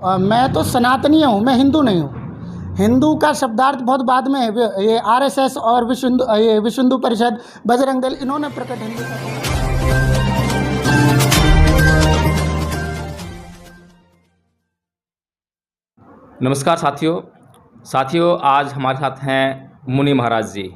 मैं तो सनातनीय हूँ, मैं हिंदू नहीं हूँ। हिंदू का शब्दार्थ बहुत बाद में है। ये आरएसएस और विश्व हिंदू परिषद, बजरंग दल, इन्होंने प्रकट हिंदू का। नमस्कार साथियों, आज हमारे साथ हैं मुनि महाराज जी।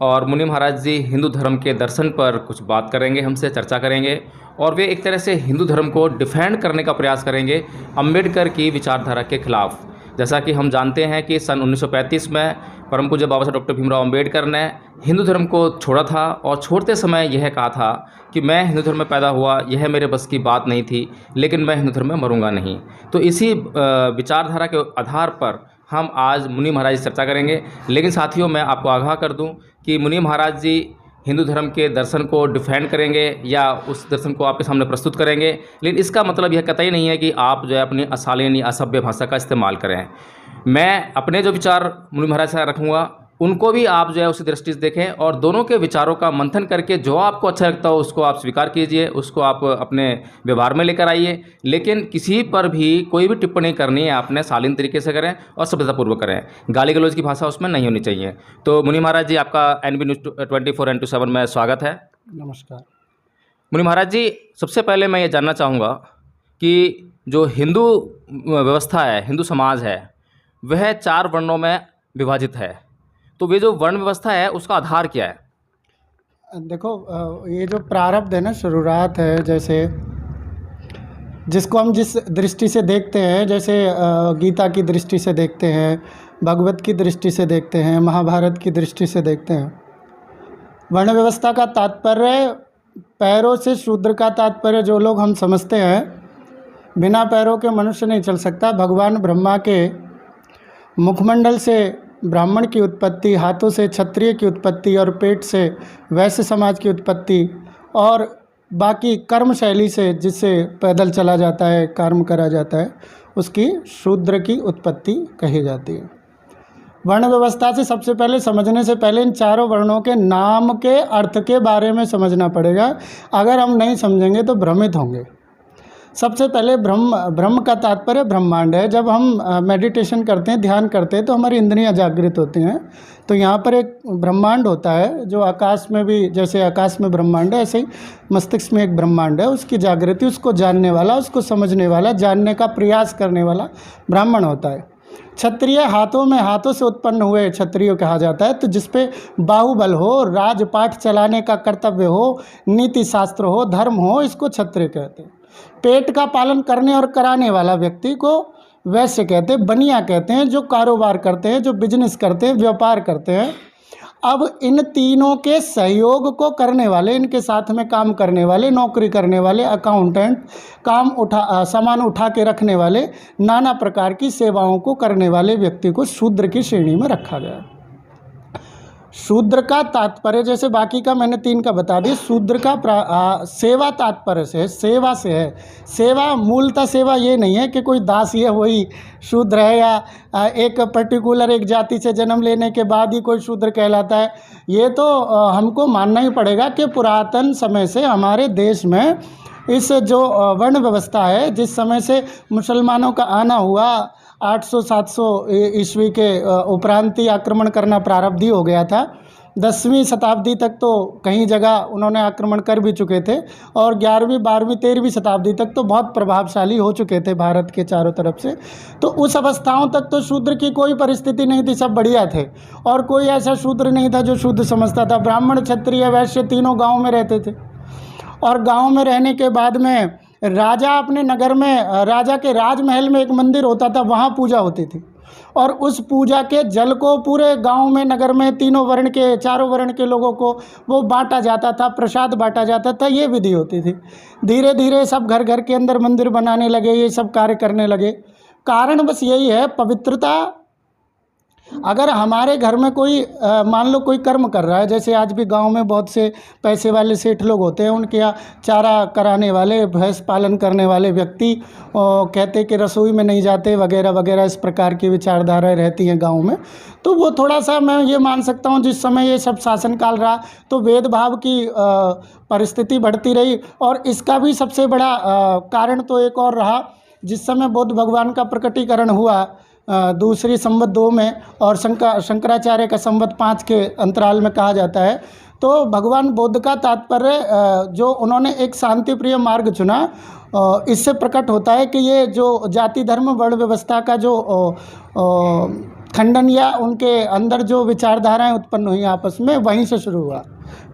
और मुनि महाराज जी हिंदू धर्म के दर्शन पर कुछ बात करेंगे, हमसे चर्चा करेंगे। और वे एक तरह से हिंदू धर्म को डिफेंड करने का प्रयास करेंगे अंबेडकर की विचारधारा के खिलाफ। जैसा कि हम जानते हैं कि सन 1935 में परम पूज्य बाबा साहब डॉक्टर भीमराव अंबेडकर ने हिंदू धर्म को छोड़ा था, और छोड़ते समय यह कहा था कि मैं हिंदू धर्म में पैदा हुआ, यह मेरे बस की बात नहीं थी, लेकिन मैं हिंदू धर्म में मरूंगा नहीं। तो इसी विचारधारा के आधार पर हम आज मुनि महाराज से चर्चा करेंगे। लेकिन साथियों, मैं आपको आगाह कर दूं कि मुनि महाराज जी हिंदू धर्म के दर्शन को डिफेंड करेंगे या उस दर्शन को आपके सामने प्रस्तुत करेंगे, लेकिन इसका मतलब यह कतई नहीं है कि आप जो है अपनी अशालीन या असभ्य भाषा का इस्तेमाल करें। मैं अपने जो विचार मुनि महाराज से रखूँगा उनको भी आप जो है उसी दृष्टि से देखें, और दोनों के विचारों का मंथन करके जो आपको अच्छा लगता हो उसको आप स्वीकार कीजिए, उसको आप अपने व्यवहार में लेकर आइए। लेकिन किसी पर भी कोई भी टिप्पणी करनी है आपने शालीन तरीके से करें और सभ्यतापूर्वक करें, गाली गलौज की भाषा उसमें नहीं होनी चाहिए। तो मुनि महाराज जी, आपका NB News 24x7 में स्वागत है। नमस्कार। मुनि महाराज जी, सबसे पहले मैं ये जानना चाहूँगा कि जो हिंदू व्यवस्था है, हिंदू समाज है, वह 4 वर्णों में विभाजित है। तो वे जो वर्ण व्यवस्था है उसका आधार क्या है? देखो, ये जो प्रारब्ध है ना, शुरुआत है, जैसे जिसको हम जिस दृष्टि से देखते हैं, जैसे गीता की दृष्टि से देखते हैं, भगवत की दृष्टि से देखते हैं, महाभारत की दृष्टि से देखते हैं। वर्ण व्यवस्था का तात्पर्य पैरों से शूद्र का तात्पर्य जो लोग हम समझते हैं, बिना पैरों के मनुष्य नहीं चल सकता। भगवान ब्रह्मा के मुखमंडल से ब्राह्मण की उत्पत्ति, हाथों से क्षत्रिय की उत्पत्ति और पेट से वैश्य समाज की उत्पत्ति, और बाकी कर्म शैली से जिससे पैदल चला जाता है, कर्म करा जाता है, उसकी शूद्र की उत्पत्ति कही जाती है। वर्ण व्यवस्था से सबसे पहले समझने से पहले इन चारों वर्णों के नाम के अर्थ के बारे में समझना पड़ेगा। अगर हम नहीं समझेंगे तो भ्रमित होंगे। सबसे पहले ब्रह्म का तात्पर्य ब्रह्मांड है। जब हम मेडिटेशन करते हैं, ध्यान करते हैं, तो हमारी इंद्रियां जागृत होती हैं। तो यहाँ पर एक ब्रह्मांड होता है, जो आकाश में भी, जैसे आकाश में ब्रह्मांड है, ऐसे ही मस्तिष्क में एक ब्रह्मांड है। उसकी जागृति, उसको जानने वाला, उसको समझने वाला, जानने का प्रयास करने वाला ब्राह्मण होता है। क्षत्रिय हाथों से उत्पन्न हुए क्षत्रिय कहा जाता है। तो जिसपे बाहुबल हो, राजपाट चलाने का कर्तव्य हो, नीति शास्त्र हो, धर्म हो, इसको क्षत्रिय कहते हैं। पेट का पालन करने और कराने वाला व्यक्ति को वैश्य कहते हैं। बनिया कहते हैं जो कारोबार करते हैं, जो बिजनेस करते हैं, व्यापार करते हैं। अब इन तीनों के सहयोग को करने वाले, इनके साथ में काम करने वाले, नौकरी करने वाले, अकाउंटेंट, सामान उठा के रखने वाले, नाना प्रकार की सेवाओं को करने वाले व्यक्ति को शूद्र की श्रेणी में रखा गया। शूद्र का तात्पर्य, जैसे बाकी का मैंने 3 का बता दिया, शूद्र का सेवा तात्पर्य से, सेवा से है। सेवा, मूलतः सेवा ये नहीं है कि कोई दास ये वही शूद्र है, या एक पर्टिकुलर एक जाति से जन्म लेने के बाद ही कोई शूद्र कहलाता है। ये तो हमको मानना ही पड़ेगा कि पुरातन समय से हमारे देश में इस जो वर्ण व्यवस्था है, जिस समय से मुसलमानों का आना हुआ 800-700 ईस्वी के उपरांत ही आक्रमण करना प्रारब्ध हो गया था। 10वीं शताब्दी तक तो कई जगह उन्होंने आक्रमण कर भी चुके थे, और 11वीं, 12वीं, 13वीं शताब्दी तक तो बहुत प्रभावशाली हो चुके थे भारत के चारों तरफ से। तो उस अवस्थाओं तक तो शूद्र की कोई परिस्थिति नहीं थी, सब बढ़िया थे, और कोई ऐसा शूद्र नहीं था जो शूद्र समझता था। ब्राह्मण, क्षत्रिय, वैश्य तीनों गाँव में रहते थे, और गाँव में रहने के बाद में राजा अपने नगर में, राजा के राजमहल में एक मंदिर होता था, वहाँ पूजा होती थी, और उस पूजा के जल को पूरे गांव में, नगर में, तीनों वर्ण के, चारों वर्ण के लोगों को वो बांटा जाता था, प्रसाद बांटा जाता था। ये विधि होती थी। धीरे धीरे सब घर घर के अंदर मंदिर बनाने लगे, ये सब कार्य करने लगे। कारण बस यही है, पवित्रता। अगर हमारे घर में कोई मान लो कोई कर्म कर रहा है, जैसे आज भी गांव में बहुत से पैसे वाले सेठ लोग होते हैं, उनके यहाँ चारा कराने वाले, भैंस पालन करने वाले व्यक्ति कहते कि रसोई में नहीं जाते वगैरह वगैरह, इस प्रकार की विचारधाराएं रहती हैं गांव में। तो वो थोड़ा सा मैं ये मान सकता हूँ, जिस समय ये सब शासनकाल रहा तो भेदभाव की परिस्थिति बढ़ती रही। और इसका भी सबसे बड़ा कारण तो एक और रहा जिस समय बुद्ध भगवान का प्रकटीकरण हुआ दूसरी संवत 2 में और शंकराचार्य का संवत 5 के अंतराल में कहा जाता है। तो भगवान बुद्ध का तात्पर्य जो उन्होंने एक शांति प्रिय मार्ग चुना, इससे प्रकट होता है कि ये जो जाति धर्म वर्ण व्यवस्था का जो खंडन या उनके अंदर जो विचारधाराएं उत्पन्न हुई आपस में, वहीं से शुरू हुआ।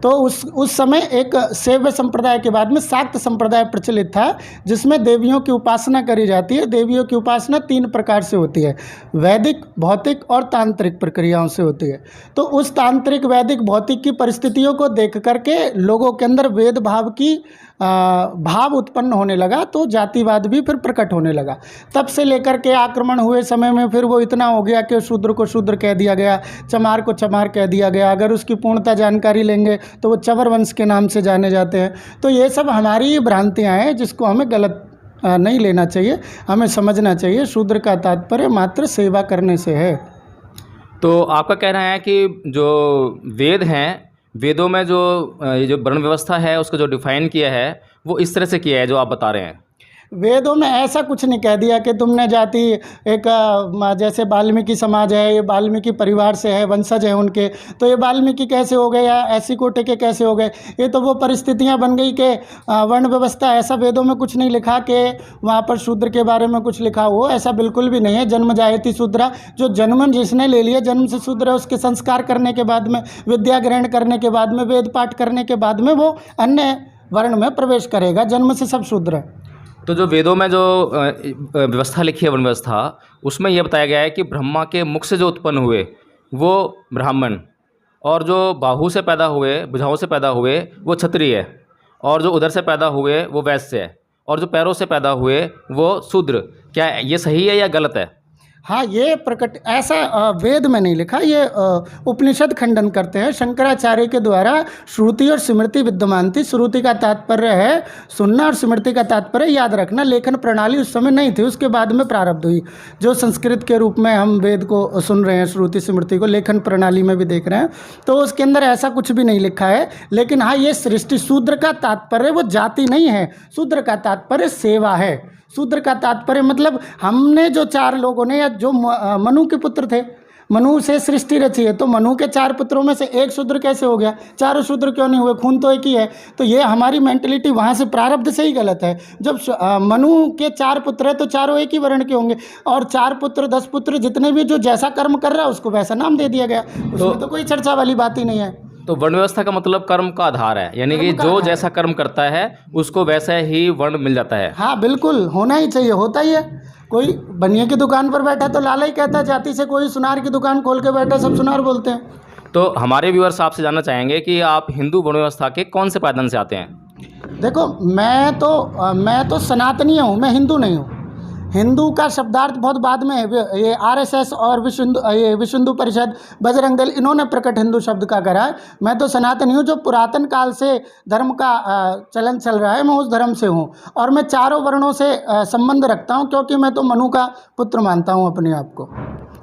तो उस समय एक शैव संप्रदाय के बाद में शाक्त संप्रदाय प्रचलित था, जिसमें देवियों की उपासना करी जाती है। देवियों की उपासना 3 प्रकार से होती है, वैदिक, भौतिक और तांत्रिक प्रक्रियाओं से होती है। तो उस तांत्रिक, वैदिक, भौतिक की परिस्थितियों को देख करके लोगों के अंदर वेद भाव की भाव उत्पन्न होने लगा, तो जातिवाद भी फिर प्रकट होने लगा। तब से लेकर के आक्रमण हुए समय में फिर वो इतना हो गया कि शूद्र को शूद्र कह दिया गया, चमार को चमार कह दिया गया। अगर उसकी पूर्णता जानकारी लेंगे तो वो चवर वंश के नाम से जाने जाते हैं। तो ये सब हमारी भ्रांतियाँ हैं, जिसको हमें गलत नहीं लेना चाहिए, हमें समझना चाहिए। शूद्र का तात्पर्य मात्र सेवा करने से है। तो आपका कहना है कि जो वेद हैं, वेदों में जो ये जो वर्ण व्यवस्था है उसको जो डिफाइन किया है वो इस तरह से किया है जो आप बता रहे हैं। वेदों में ऐसा कुछ नहीं कह दिया कि तुमने जाति एक जैसे वाल्मीकि समाज है, ये वाल्मीकि परिवार से है, वंशज है उनके, तो ये वाल्मीकि कैसे हो गए या ऐसी कोटि के कैसे हो गए। ये तो वो परिस्थितियां बन गई कि वर्ण व्यवस्था, ऐसा वेदों में कुछ नहीं लिखा कि वहाँ पर शूद्र के बारे में कुछ लिखा हो, ऐसा बिल्कुल भी नहीं है। जन्म जायति शूद्रा, जो जन्म जिसने ले लिया जन्म से शूद्र है, उसके संस्कार करने के बाद में, विद्या ग्रहण करने के बाद में, वेद पाठ करने के बाद में वो अन्य वर्ण में प्रवेश करेगा। जन्म से सब शूद्र है। तो जो वेदों में जो व्यवस्था लिखी है, वर्ण व्यवस्था, उसमें यह बताया गया है कि ब्रह्मा के मुख से जो उत्पन्न हुए वो ब्राह्मण, और जो बाहु से पैदा हुए, भुजाओं से पैदा हुए वो क्षत्रिय है, और जो उधर से पैदा हुए वो वैश्य है, और जो पैरों से पैदा हुए वो शूद्र। क्या ये सही है या गलत है? हाँ, ये प्रकट ऐसा वेद में नहीं लिखा, ये उपनिषद खंडन करते हैं। शंकराचार्य के द्वारा श्रुति और स्मृति विद्यमान थी। श्रुति का तात्पर्य है सुनना और स्मृति का तात्पर्य याद रखना। लेखन प्रणाली उस समय नहीं थी, उसके बाद में प्रारब्ध हुई। जो संस्कृत के रूप में हम वेद को सुन रहे हैं, श्रुति स्मृति को लेखन प्रणाली में भी देख रहे हैं, तो उसके अंदर ऐसा कुछ भी नहीं लिखा है। लेकिन हाँ, ये सृष्टि, शूद्र का तात्पर्य वो जाति नहीं है, शूद्र का तात्पर्य सेवा है। शूद्र का तात्पर्य मतलब हमने जो 4 लोगों ने, या जो मनु के पुत्र थे, मनु से सृष्टि रची है, तो मनु के 4 पुत्रों में से एक शूद्र कैसे हो गया? 4 शूद्र क्यों नहीं हुए? खून तो एक ही है। तो ये हमारी मेंटलिटी वहाँ से प्रारब्ध से ही गलत है। जब मनु के 4 पुत्र है तो चारों एक ही वर्ण के होंगे, और 4 पुत्र 10 पुत्र जितने भी, जो जैसा कर्म कर रहा है उसको वैसा नाम दे दिया गया। उसमें तो कोई चर्चा वाली बात ही नहीं है। तो वर्ण व्यवस्था का मतलब कर्म का आधार है, यानी कि जो जैसा कर्म करता है उसको वैसा ही वर्ण मिल जाता है। हाँ बिल्कुल, होना ही चाहिए, होता ही है। कोई बनिए की दुकान पर बैठा तो लाला ही कहता है जाति से, कोई सुनार की दुकान खोल के बैठा सब सुनार बोलते हैं। तो हमारे व्यूअर्स आपसे जानना चाहेंगे कि आप हिंदू वर्ण व्यवस्था के कौन से पायदान से आते हैं? देखो, मैं तो सनातनीय हूँ, मैं हिंदू नहीं हूँ। हिंदू का शब्दार्थ बहुत बाद में है। ये आरएसएस और विश्व हिंदू परिषद, बजरंग दल, इन्होंने प्रकट हिंदू शब्द का करा है। मैं तो सनातनी हूँ, जो पुरातन काल से धर्म का चलन चल रहा है, मैं उस धर्म से हूँ। और मैं चारों वर्णों से संबंध रखता हूँ, क्योंकि मैं तो मनु का पुत्र मानता हूँ अपने आप को।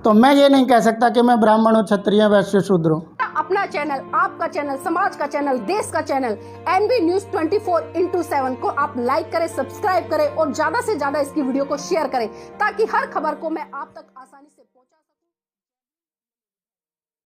तो मैं ये नहीं कह सकता कि मैं ब्राह्मण हूँ, क्षत्रिय, वैश्य, शूद्र हूँ। अपना चैनल, आपका चैनल, समाज का चैनल, देश का चैनल एनबी न्यूज 24/7 को आप लाइक करें, सब्सक्राइब करें और ज्यादा से ज्यादा इसकी वीडियो को शेयर करें, ताकि हर खबर को मैं आप तक आसानी से पहुंचा